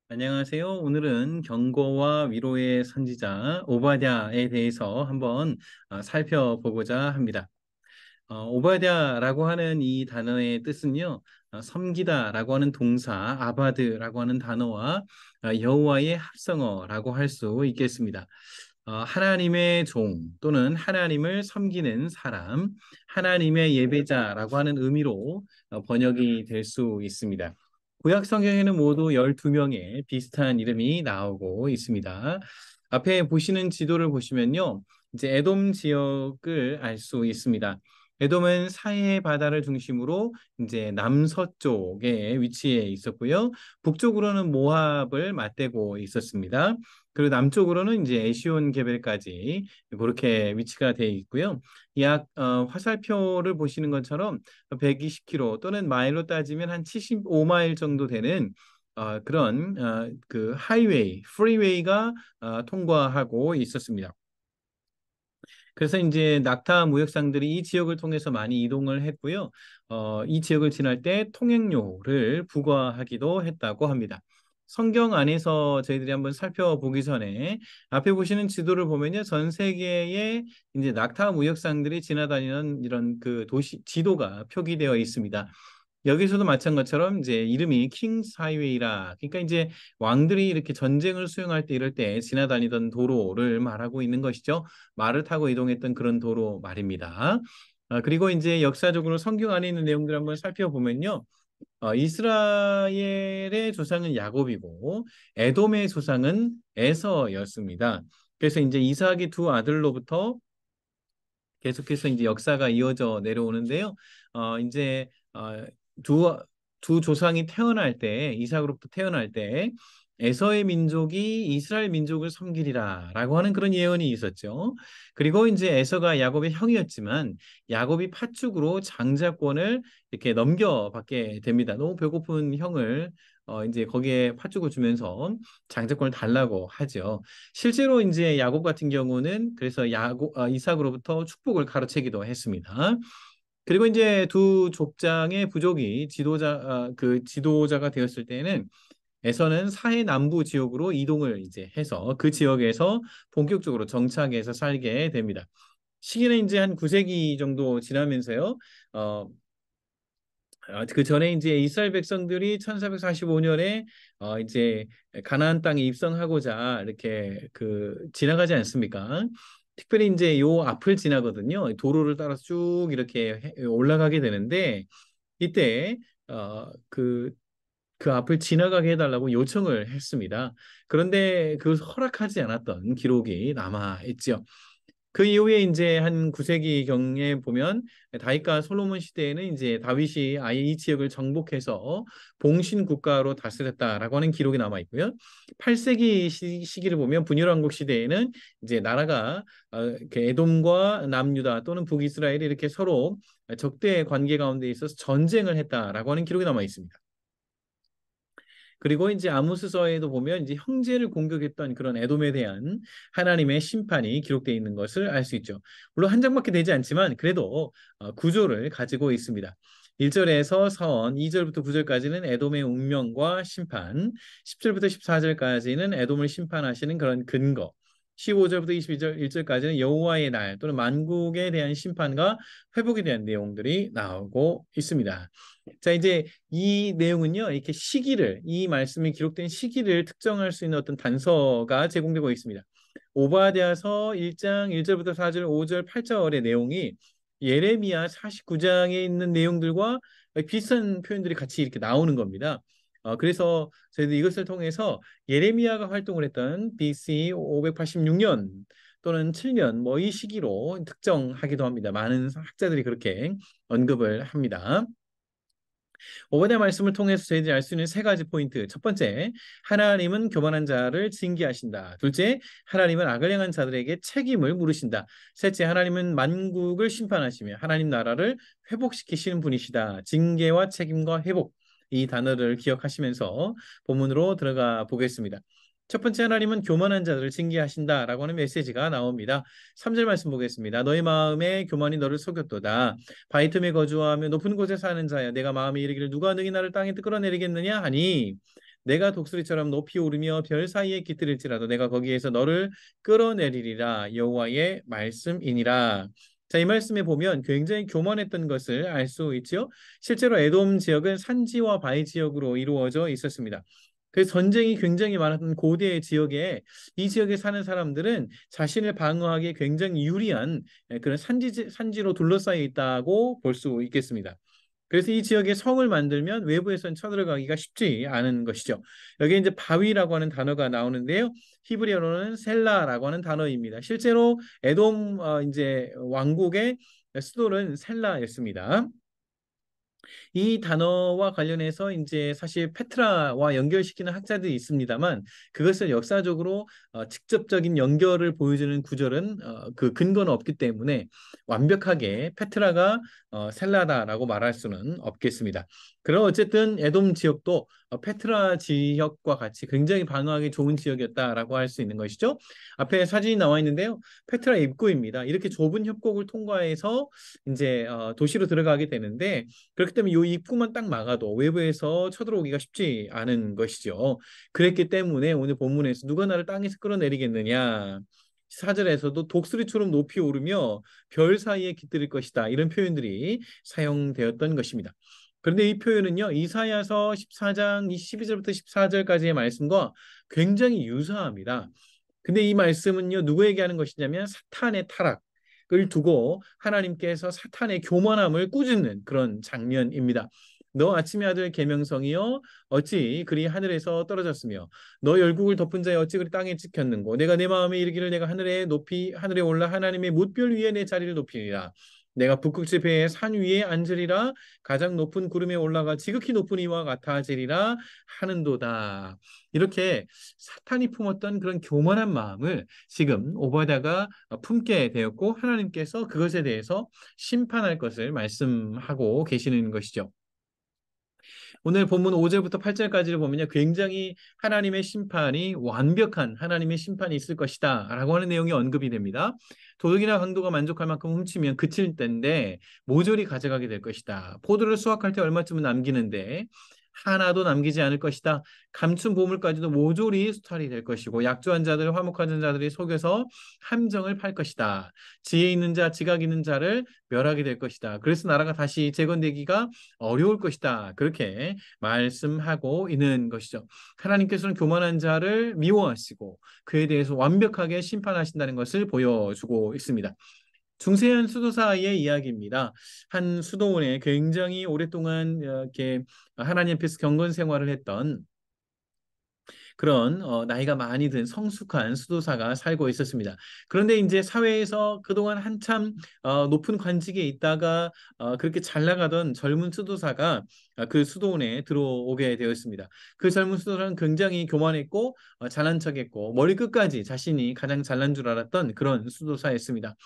안녕하세요. 오늘은 경고와 위로의 선지자 오바댜에 대해서 한번 살펴보고자 합니다. 오바댜라고 하는 이 단어의 뜻은요, 섬기다라고 하는 동사 아바드라고 하는 단어와 여호와의 합성어라고 할 수 있겠습니다. 하나님의 종 또는 하나님을 섬기는 사람, 하나님의 예배자라고 하는 의미로 번역이 될 수 있습니다. 구약 성경에는 모두 12명의 비슷한 이름이 나오고 있습니다. 앞에 보시는 지도를 보시면요. 이제 에돔 지역을 알 수 있습니다. 에돔은 사해 바다를 중심으로 이제 남서쪽에 위치해 있었고요. 북쪽으로는 모압을 맞대고 있었습니다. 그리고 남쪽으로는 이제 에시온 게벨까지 그렇게 위치가 되어 있고요. 약 화살표를 보시는 것처럼 120km 또는 마일로 따지면 한 75마일 정도 되는 그런 그 하이웨이, 프리웨이가 통과하고 있었습니다. 그래서 이제 낙타 무역상들이 이 지역을 통해서 많이 이동을 했고요. 이 지역을 지날 때 통행료를 부과하기도 했다고 합니다. 성경 안에서 저희들이 한번 살펴보기 전에 앞에 보시는 지도를 보면요. 전 세계에 이제 낙타 무역상들이 지나다니는 이런 그 도시 지도가 표기되어 있습니다. 여기서도 마찬 것처럼 이제 이름이 킹스 하이웨이라 그러니까 이제 왕들이 이렇게 전쟁을 수행할 때 이럴 때 지나다니던 도로를 말하고 있는 것이죠. 말을 타고 이동했던 그런 도로 말입니다. 그리고 이제 역사적으로 성경 안에 있는 내용들 한번 살펴보면요. 이스라엘의 조상은 야곱이고 에돔의 조상은 에서였습니다. 그래서 이제 이삭의 두 아들로부터 계속해서 이제 역사가 이어져 내려오는데요. 이제 두, 두 조상이 태어날 때, 이삭으로부터 태어날 때, 에서의 민족이 이스라엘 민족을 섬기리라라고 하는 그런 예언이 있었죠. 그리고 이제 에서가 야곱의 형이었지만 야곱이 팥죽으로 장자권을 이렇게 넘겨받게 됩니다. 너무 배고픈 형을 이제 거기에 팥죽을 주면서 장자권을 달라고 하죠. 실제로 이제 야곱 같은 경우는 그래서 이삭으로부터 축복을 가로채기도 했습니다. 그리고 이제 두 족장의 부족이 그 지도자가 되었을 때는 에서는 사해 남부 지역으로 이동을 이제 해서 그 지역에서 본격적으로 정착해서 살게 됩니다. 시기는 이제 한 9세기 정도 지나면서요. 어, 그 전에 이제 이스라엘 백성들이 1445년에 이제 가나안 땅에 입성하고자 이렇게 그 지나가지 않습니까? 특별히 이제 요 앞을 지나거든요. 도로를 따라서 쭉 이렇게 올라가게 되는데 이때 그 앞을 지나가게 해달라고 요청을 했습니다. 그런데 그 허락하지 않았던 기록이 남아 있죠. 그 이후에 이제 한 9세기 경에 보면 다윗과 솔로몬 시대에는 이제 다윗이 아예 이 지역을 정복해서 봉신 국가로 다스렸다라고 하는 기록이 남아 있고요. 8세기 시기를 보면 분열왕국 시대에는 이제 나라가 그 에돔과 남유다 또는 북이스라엘이 이렇게 서로 적대 관계 가운데 있어서 전쟁을 했다라고 하는 기록이 남아 있습니다. 그리고 이제 아모스서에도 보면 이제 형제를 공격했던 그런 에돔에 대한 하나님의 심판이 기록되어 있는 것을 알 수 있죠. 물론 한 장밖에 되지 않지만 그래도 구조를 가지고 있습니다. 1절에서 선, 2절부터 9절까지는 에돔의 운명과 심판, 10절부터 14절까지는 에돔을 심판하시는 그런 근거, 15절부터 22절 1절까지는 여호와의 날 또는 만국에 대한 심판과 회복에 대한 내용들이 나오고 있습니다. 자, 이제 이 내용은요, 이렇게 이 말씀이 기록된 시기를 특정할 수 있는 어떤 단서가 제공되고 있습니다. 오바댜서 1장 1절부터 4절, 5절, 8절의 내용이 예레미야 49장에 있는 내용들과 비슷한 표현들이 같이 이렇게 나오는 겁니다. 그래서 저희도 이것을 통해서 예레미야가 활동을 했던 BC 586년 또는 7년 뭐 이 시기로 특정하기도 합니다. 많은 학자들이 그렇게 언급을 합니다. 오버의 말씀을 통해서 저희들이 알 수 있는 세 가지 포인트. 첫 번째, 하나님은 교만한 자를 징계하신다. 둘째, 하나님은 악을 행한 자들에게 책임을 물으신다. 셋째, 하나님은 만국을 심판하시며 하나님 나라를 회복시키시는 분이시다. 징계와 책임과 회복. 이 단어를 기억하시면서 본문으로 들어가 보겠습니다. 첫 번째 하나님은 교만한 자들을 징계하신다라고 하는 메시지가 나옵니다. 3절 말씀 보겠습니다. 너희 마음에 교만이 너를 속였도다. 바위 틈에 거주하며 높은 곳에 사는 자야 내가 마음에 이르기를 누가 능히 나를 땅에 끌어내리겠느냐 하니 내가 독수리처럼 높이 오르며 별 사이에 깃들일지라도 내가 거기에서 너를 끌어내리리라. 여호와의 말씀이니라. 자, 이 말씀에 보면 굉장히 교만했던 것을 알 수 있죠. 실제로 에돔 지역은 산지와 바위 지역으로 이루어져 있었습니다. 그 전쟁이 굉장히 많았던 고대 지역에 이 지역에 사는 사람들은 자신을 방어하기에 굉장히 유리한 그런 산지로 둘러싸여 있다고 볼 수 있겠습니다. 그래서 이 지역에 성을 만들면 외부에서는 쳐들어가기가 쉽지 않은 것이죠. 여기 이제 바위라고 하는 단어가 나오는데요. 히브리어로는 셀라라고 하는 단어입니다. 실제로 에돔 이제 왕국의 수도는 셀라였습니다. 이 단어와 관련해서 이제 사실 페트라와 연결시키는 학자들이 있습니다만 그것을 역사적으로 직접적인 연결을 보여주는 구절은 그 근거는 없기 때문에 완벽하게 페트라가 셀라다라고 말할 수는 없겠습니다. 그럼 어쨌든 에돔 지역도 페트라 지역과 같이 굉장히 방어하기 좋은 지역이었다라고 할 수 있는 것이죠. 앞에 사진이 나와 있는데요. 페트라 입구입니다. 이렇게 좁은 협곡을 통과해서 이제 도시로 들어가게 되는데 그렇기 때문에 이 입구만 딱 막아도 외부에서 쳐들어오기가 쉽지 않은 것이죠. 그랬기 때문에 오늘 본문에서 누가 나를 땅에서 끌어내리겠느냐. 사절에서도 독수리처럼 높이 오르며 별 사이에 깃들일 것이다. 이런 표현들이 사용되었던 것입니다. 그런데 이 표현은요. 이사야서 14장 12절부터 14절까지의 말씀과 굉장히 유사합니다. 근데 이 말씀은요, 누구에게 하는 것이냐면 사탄의 타락을 두고 하나님께서 사탄의 교만함을 꾸짖는 그런 장면입니다. 너 아침의 아들 계명성이여 어찌 그리 하늘에서 떨어졌으며 너 열국을 덮은 자여 어찌 그리 땅에 찍혔는고 내가 내 마음에 이르기를 내가 하늘에 올라 하나님의 뭇별 위에 내 자리를 높이리라. 내가 북극지 배의 산 위에 앉으리라. 가장 높은 구름에 올라가 지극히 높은 이와 같아지리라 하는도다. 이렇게 사탄이 품었던 그런 교만한 마음을 지금 오바댜가 품게 되었고 하나님께서 그것에 대해서 심판할 것을 말씀하고 계시는 것이죠. 오늘 본문 5절부터 8절까지를 보면요. 굉장히 하나님의 심판이 완벽한 하나님의 심판이 있을 것이다 라고 하는 내용이 언급이 됩니다. 도둑이나 강도가 만족할 만큼 훔치면 그칠 때인데 모조리 가져가게 될 것이다. 포도를 수확할 때 얼마쯤은 남기는데 하나도 남기지 않을 것이다. 감춘 보물까지도 모조리 수탈이 될 것이고 약조한 자들, 화목한 자들이 속여서 함정을 팔 것이다. 지혜 있는 자, 지각 있는 자를 멸하게 될 것이다. 그래서 나라가 다시 재건되기가 어려울 것이다. 그렇게 말씀하고 있는 것이죠. 하나님께서는 교만한 자를 미워하시고 그에 대해서 완벽하게 심판하신다는 것을 보여주고 있습니다. 중세현 수도사의 이야기입니다. 한 수도원에 굉장히 오랫동안 이렇게 하나님 앞에서 경건 생활을 했던 그런 나이가 많이 든 성숙한 수도사가 살고 있었습니다. 그런데 이제 사회에서 그동안 한참 높은 관직에 있다가 그렇게 잘 나가던 젊은 수도사가 그 수도원에 들어오게 되었습니다. 그 젊은 수도사는 굉장히 교만했고 잘난 척했고 머리 끝까지 자신이 가장 잘난 줄 알았던 그런 수도사였습니다.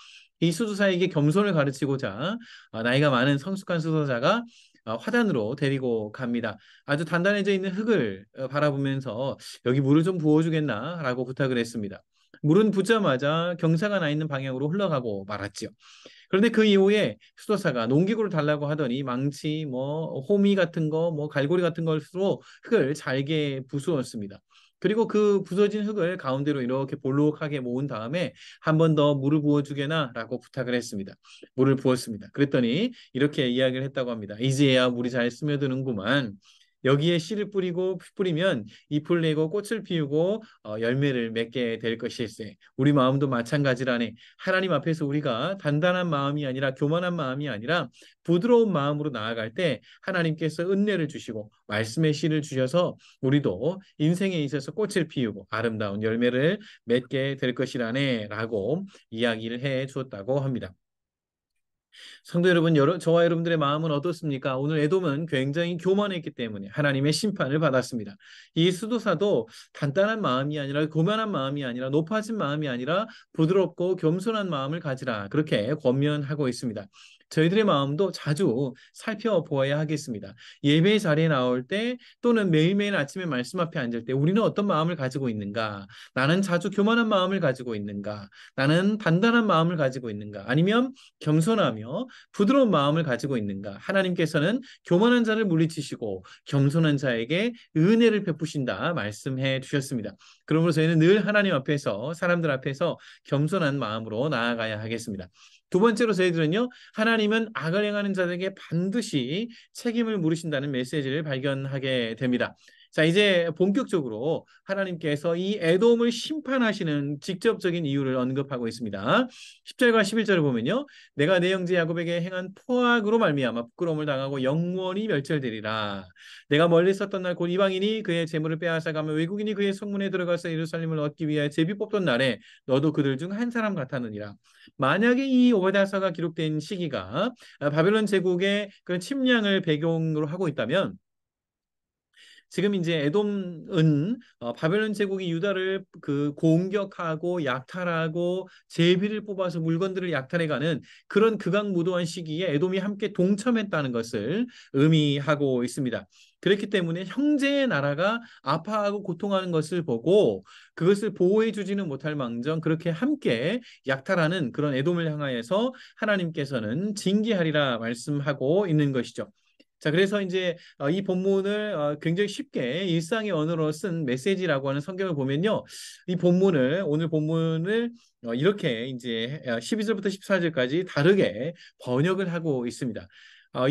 이 수도사에게 겸손을 가르치고자 나이가 많은 성숙한 수도사가 화단으로 데리고 갑니다. 아주 단단해져 있는 흙을 바라보면서 여기 물을 좀 부어주겠나라고 부탁을 했습니다. 물은 붓자마자 경사가 나 있는 방향으로 흘러가고 말았지요. 그런데 그 이후에 수도사가 농기구를 달라고 하더니 망치, 뭐 호미 같은 거, 뭐 갈고리 같은 것으로 흙을 잘게 부수었습니다. 그리고 그 부서진 흙을 가운데로 이렇게 볼록하게 모은 다음에 한 번 더 물을 부어주게나라고 부탁을 했습니다. 물을 부었습니다. 그랬더니 이렇게 이야기를 했다고 합니다. 이제야 물이 잘 스며드는구만. 여기에 씨를 뿌리면 잎을 내고 꽃을 피우고 열매를 맺게 될 것일세. 우리 마음도 마찬가지라네. 하나님 앞에서 우리가 단단한 마음이 아니라 교만한 마음이 아니라 부드러운 마음으로 나아갈 때 하나님께서 은혜를 주시고 말씀의 씨를 주셔서 우리도 인생에 있어서 꽃을 피우고 아름다운 열매를 맺게 될 것이라네 라고 이야기를 해 주었다고 합니다. 성도 여러분, 저와 여러분들의 마음은 어떻습니까? 오늘 에돔은 굉장히 교만했기 때문에 하나님의 심판을 받았습니다. 이 수도사도 단단한 마음이 아니라 교만한 마음이 아니라 높아진 마음이 아니라 부드럽고 겸손한 마음을 가지라 그렇게 권면하고 있습니다. 저희들의 마음도 자주 살펴보아야 하겠습니다. 예배 자리에 나올 때 또는 매일매일 아침에 말씀 앞에 앉을 때 우리는 어떤 마음을 가지고 있는가? 나는 자주 교만한 마음을 가지고 있는가? 나는 단단한 마음을 가지고 있는가? 아니면 겸손하며 부드러운 마음을 가지고 있는가? 하나님께서는 교만한 자를 물리치시고 겸손한 자에게 은혜를 베푸신다 말씀해 주셨습니다. 그러므로 저희는 늘 하나님 앞에서 사람들 앞에서 겸손한 마음으로 나아가야 하겠습니다. 두 번째로 저희들은요, 하나님은 악을 행하는 자들에게 반드시 책임을 물으신다는 메시지를 발견하게 됩니다. 자, 이제 본격적으로 하나님께서 이 에돔을 심판하시는 직접적인 이유를 언급하고 있습니다. 10절과 11절을 보면요. 내가 내 형제 야곱에게 행한 포악으로 말미암아 부끄러움을 당하고 영원히 멸절되리라. 내가 멀리 있었던 날 곧 이방인이 그의 재물을 빼앗아가며 외국인이 그의 성문에 들어가서 예루살렘을 얻기 위하여 제비 뽑던 날에 너도 그들 중 한 사람 같았느니라. 만약에 이 오바댜서가 기록된 시기가 바벨론 제국의 그런 침략을 배경으로 하고 있다면 지금 이제 에돔은 바벨론 제국이 유다를 그 공격하고 약탈하고 제비를 뽑아서 물건들을 약탈해가는 그런 극악무도한 시기에 에돔이 함께 동참했다는 것을 의미하고 있습니다. 그렇기 때문에 형제의 나라가 아파하고 고통하는 것을 보고 그것을 보호해 주지는 못할 망정 그렇게 함께 약탈하는 그런 에돔을 향하여서 하나님께서는 징계하리라 말씀하고 있는 것이죠. 자, 그래서 이제 이 본문을 굉장히 쉽게 일상의 언어로 쓴 메시지라고 하는 성경을 보면요. 이 본문을, 오늘 본문을 이렇게 이제 12절부터 14절까지 다르게 번역을 하고 있습니다.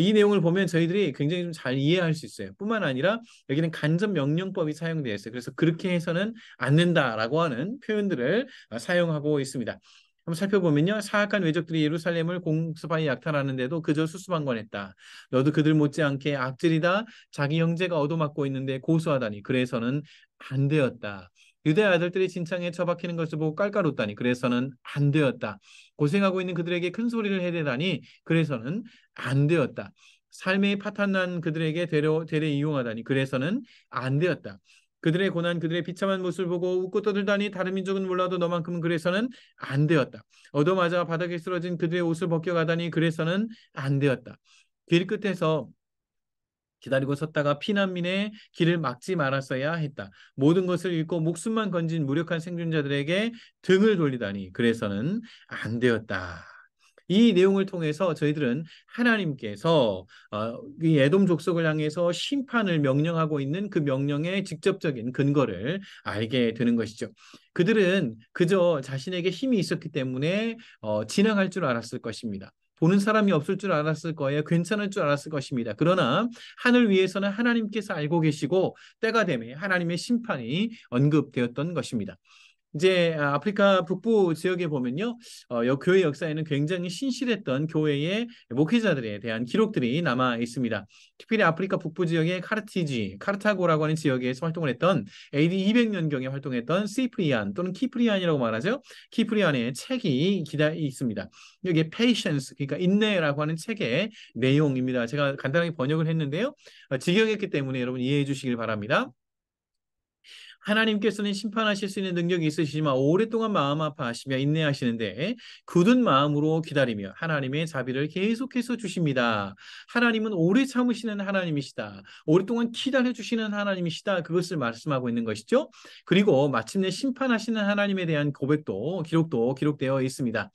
이 내용을 보면 저희들이 굉장히 좀 잘 이해할 수 있어요. 뿐만 아니라 여기는 간접 명령법이 사용되어 있어요. 그래서 그렇게 해서는 안 된다라고 하는 표현들을 사용하고 있습니다. 한번 살펴보면요. 사악한 외적들이 예루살렘을 공습하여 약탈하는데도 그저 수수방관했다. 너도 그들 못지않게 악질이다. 자기 형제가 얻어맞고 있는데 고소하다니. 그래서는 안 되었다. 유대 아들들이 진창에 처박히는 것을 보고 깔깔 웃다니. 그래서는 안 되었다. 고생하고 있는 그들에게 큰 소리를 해대다니. 그래서는 안 되었다. 삶의 파탄난 그들에게 되려 이용하다니. 그래서는 안 되었다. 그들의 고난, 그들의 비참한 모습을 보고 웃고 떠들다니 다른 민족은 몰라도 너만큼은 그래서는 안 되었다. 얻어맞아 바닥에 쓰러진 그들의 옷을 벗겨가다니 그래서는 안 되었다. 길 끝에서 기다리고 섰다가 피난민의 길을 막지 말았어야 했다. 모든 것을 잃고 목숨만 건진 무력한 생존자들에게 등을 돌리다니 그래서는 안 되었다. 이 내용을 통해서 저희들은 하나님께서 이 에돔 족속을 향해서 심판을 명령하고 있는 그 명령의 직접적인 근거를 알게 되는 것이죠. 그들은 그저 자신에게 힘이 있었기 때문에 지나갈 줄 알았을 것입니다. 보는 사람이 없을 줄 알았을 거예요. 괜찮을 줄 알았을 것입니다. 그러나 하늘 위에서는 하나님께서 알고 계시고 때가 되면 하나님의 심판이 언급되었던 것입니다. 이제 아프리카 북부 지역에 보면요, 교회 역사에는 굉장히 신실했던 교회의 목회자들에 대한 기록들이 남아 있습니다. 특별히 아프리카 북부 지역의 카르타고라고 하는 지역에서 활동을 했던 AD 200년경에 활동했던 시프리안 또는 키프리안이라고 말하죠. 키프리안의 책이 있습니다. 여기에 patience, 그러니까 인내라고 하는 책의 내용입니다. 제가 간단하게 번역을 했는데요. 직역했기 때문에 여러분 이해해 주시길 바랍니다. 하나님께서는 심판하실 수 있는 능력이 있으시지만 오랫동안 마음 아파하시며 인내하시는데 굳은 마음으로 기다리며 하나님의 자비를 계속해서 주십니다. 하나님은 오래 참으시는 하나님이시다. 오랫동안 기다려 주시는 하나님이시다. 그것을 말씀하고 있는 것이죠. 그리고 마침내 심판하시는 하나님에 대한 기록도 기록되어 있습니다.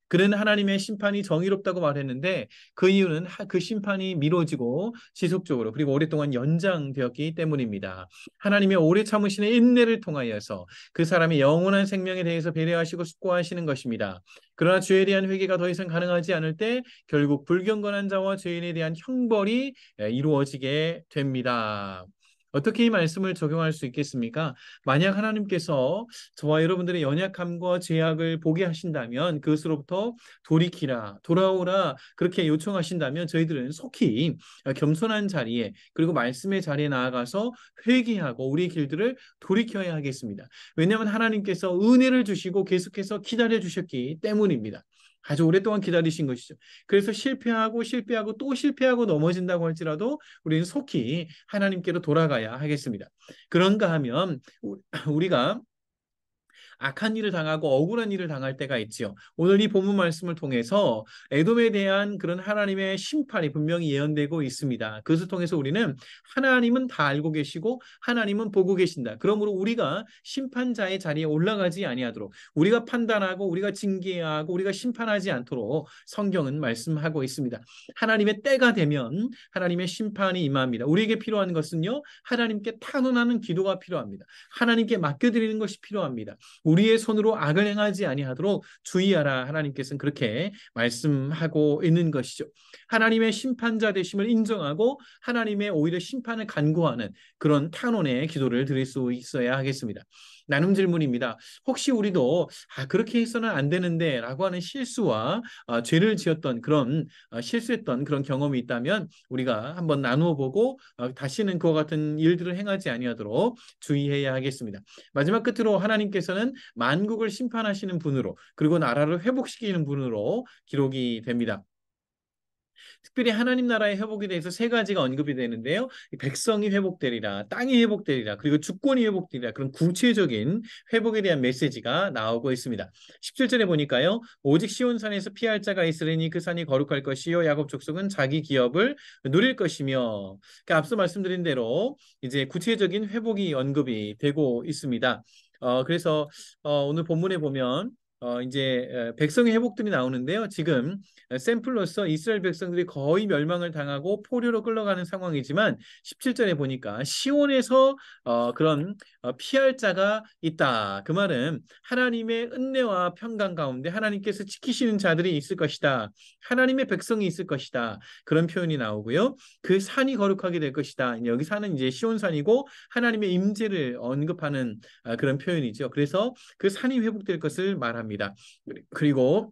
그는 하나님의 심판이 정의롭다고 말했는데 그 이유는 그 심판이 미뤄지고 지속적으로 그리고 오랫동안 연장되었기 때문입니다. 하나님의 오래 참으시는 인내를 통하여서 그 사람의 영원한 생명에 대해서 배려하시고 숙고하시는 것입니다. 그러나 죄에 대한 회개가 더 이상 가능하지 않을 때 결국 불경건한 자와 죄인에 대한 형벌이 이루어지게 됩니다. 어떻게 이 말씀을 적용할 수 있겠습니까? 만약 하나님께서 저와 여러분들의 연약함과 죄악을 보게 하신다면 그것으로부터 돌이키라, 돌아오라 그렇게 요청하신다면 저희들은 속히 겸손한 자리에 그리고 말씀의 자리에 나아가서 회개하고 우리의 길들을 돌이켜야 하겠습니다. 왜냐하면 하나님께서 은혜를 주시고 계속해서 기다려 주셨기 때문입니다. 아주 오랫동안 기다리신 것이죠. 그래서 실패하고 또 실패하고 넘어진다고 할지라도 우리는 속히 하나님께로 돌아가야 하겠습니다. 그런가 하면 우리가 악한 일을 당하고 억울한 일을 당할 때가 있지요. 오늘 이 본문 말씀을 통해서 에돔에 대한 그런 하나님의 심판이 분명히 예언되고 있습니다. 그것을 통해서 우리는 하나님은 다 알고 계시고 하나님은 보고 계신다. 그러므로 우리가 심판자의 자리에 올라가지 아니하도록, 우리가 판단하고 우리가 징계하고 우리가 심판하지 않도록 성경은 말씀하고 있습니다. 하나님의 때가 되면 하나님의 심판이 임합니다. 우리에게 필요한 것은요, 하나님께 탄원하는 기도가 필요합니다. 하나님께 맡겨드리는 것이 필요합니다. 우리의 손으로 악을 행하지 아니하도록 주의하라. 하나님께서는 그렇게 말씀하고 있는 것이죠. 하나님의 심판자 되심을 인정하고 하나님의 오히려 심판을 간구하는 그런 탄원의 기도를 드릴 수 있어야 하겠습니다. 나눔 질문입니다. 혹시 우리도 그렇게 해서는 안 되는데 라고 하는 실수와 죄를 지었던 그런 실수했던 그런 경험이 있다면 우리가 한번 나누어 보고 다시는 그와 같은 일들을 행하지 아니하도록 주의해야 하겠습니다. 마지막 끝으로 하나님께서는 만국을 심판하시는 분으로, 그리고 나라를 회복시키는 분으로 기록이 됩니다. 특별히 하나님 나라의 회복에 대해서 세 가지가 언급이 되는데요. 백성이 회복되리라, 땅이 회복되리라, 그리고 주권이 회복되리라. 그런 구체적인 회복에 대한 메시지가 나오고 있습니다. 17절에 보니까요. 오직 시온산에서 피할 자가 있으리니 그 산이 거룩할 것이요 야곱 족속은 자기 기업을 누릴 것이며. 그러니까 앞서 말씀드린 대로 이제 구체적인 회복이 언급이 되고 있습니다. 그래서 오늘 본문에 보면 이제 백성의 회복들이 나오는데요. 지금 샘플로서 이스라엘 백성들이 거의 멸망을 당하고 포로로 끌려가는 상황이지만 17절에 보니까 시온에서 그런 피할 자가 있다. 그 말은 하나님의 은혜와 평강 가운데 하나님께서 지키시는 자들이 있을 것이다. 하나님의 백성이 있을 것이다. 그런 표현이 나오고요. 그 산이 거룩하게 될 것이다. 여기 산은 이제 시온산이고 하나님의 임재를 언급하는 그런 표현이죠. 그래서 그 산이 회복될 것을 말합니다. 그리고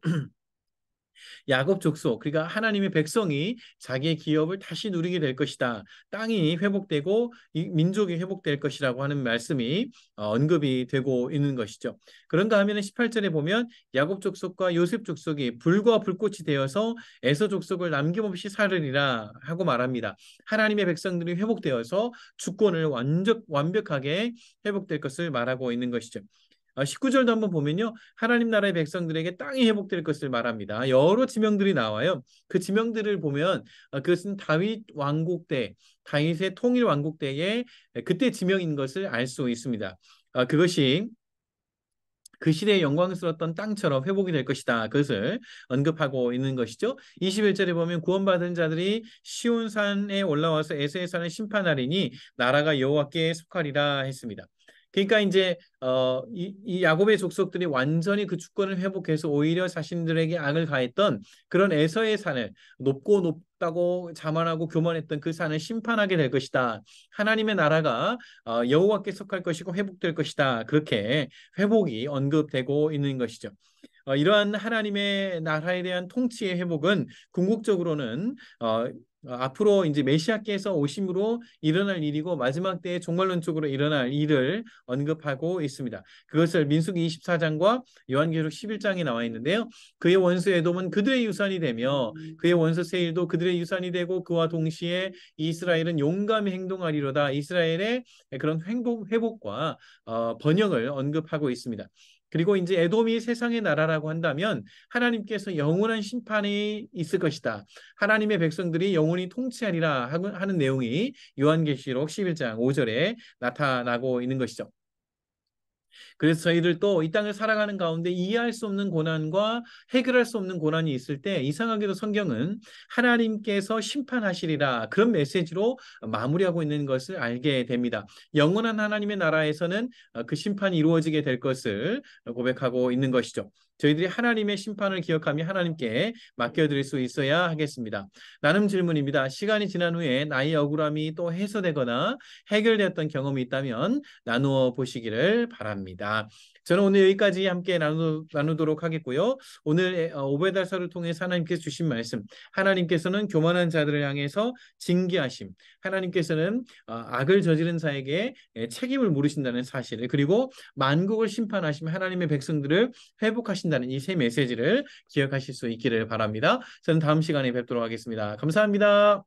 야곱 족속, 그러니까 하나님의 백성이 자기의 기업을 다시 누리게 될 것이다. 땅이 회복되고 이 민족이 회복될 것이라고 하는 말씀이 언급이 되고 있는 것이죠. 그런가 하면 18절에 보면 야곱 족속과 요셉 족속이 불과 불꽃이 되어서 에서 족속을 남김없이 살으리라 하고 말합니다. 하나님의 백성들이 회복되어서 주권을 완벽하게 회복될 것을 말하고 있는 것이죠. 19절도 한번 보면요. 하나님 나라의 백성들에게 땅이 회복될 것을 말합니다. 여러 지명들이 나와요. 그 지명들을 보면 그것은 다윗 왕국 때, 다윗의 통일 왕국 때에 그때 지명인 것을 알 수 있습니다. 그것이 그 시대의 영광스러웠던 땅처럼 회복이 될 것이다. 그것을 언급하고 있는 것이죠. 21절에 보면 구원받은 자들이 시온산에 올라와서 에서의 산을 심판하리니 나라가 여호와께 속하리라 했습니다. 그러니까 이제 이 야곱의 족속들이 완전히 그 주권을 회복해서 오히려 자신들에게 악을 가했던 그런 에서의 산을, 높고 높다고 자만하고 교만했던 그 산을 심판하게 될 것이다. 하나님의 나라가 여호와께 속할 것이고 회복될 것이다. 그렇게 회복이 언급되고 있는 것이죠. 이러한 하나님의 나라에 대한 통치의 회복은 궁극적으로는 앞으로 이제 메시아께서 오심으로 일어날 일이고 마지막 때에 종말론적으로 일어날 일을 언급하고 있습니다. 그것을 민수기 24장과 요한계시록 11장에 나와 있는데요. 그의 원수 에돔은 그들의 유산이 되며 그의 원수 세일도 그들의 유산이 되고 그와 동시에 이스라엘은 용감히 행동하리로다. 이스라엘의 그런 회복과 번영을 언급하고 있습니다. 그리고 이제 에돔이 세상의 나라라고 한다면 하나님께서 영원한 심판이 있을 것이다. 하나님의 백성들이 영원히 통치하리라 하는 내용이 요한계시록 11장 5절에 나타나고 있는 것이죠. 그래서 저희들도 이 땅을 살아가는 가운데 이해할 수 없는 고난과 해결할 수 없는 고난이 있을 때 이상하게도 성경은 하나님께서 심판하시리라 그런 메시지로 마무리하고 있는 것을 알게 됩니다. 영원한 하나님의 나라에서는 그 심판이 이루어지게 될 것을 고백하고 있는 것이죠. 저희들이 하나님의 심판을 기억하며 하나님께 맡겨드릴 수 있어야 하겠습니다. 나눔 질문입니다. 시간이 지난 후에 나의 억울함이 또 해소되거나 해결되었던 경험이 있다면 나누어 보시기를 바랍니다. 저는 오늘 여기까지 함께 나누도록 하겠고요. 오늘 오베달서를 통해서 하나님께서 주신 말씀, 하나님께서는 교만한 자들을 향해서 징계하심, 하나님께서는 악을 저지른 자에게 책임을 물으신다는 사실을, 그리고 만국을 심판하시며 하나님의 백성들을 회복하신다는 이 세 메시지를 기억하실 수 있기를 바랍니다. 저는 다음 시간에 뵙도록 하겠습니다. 감사합니다.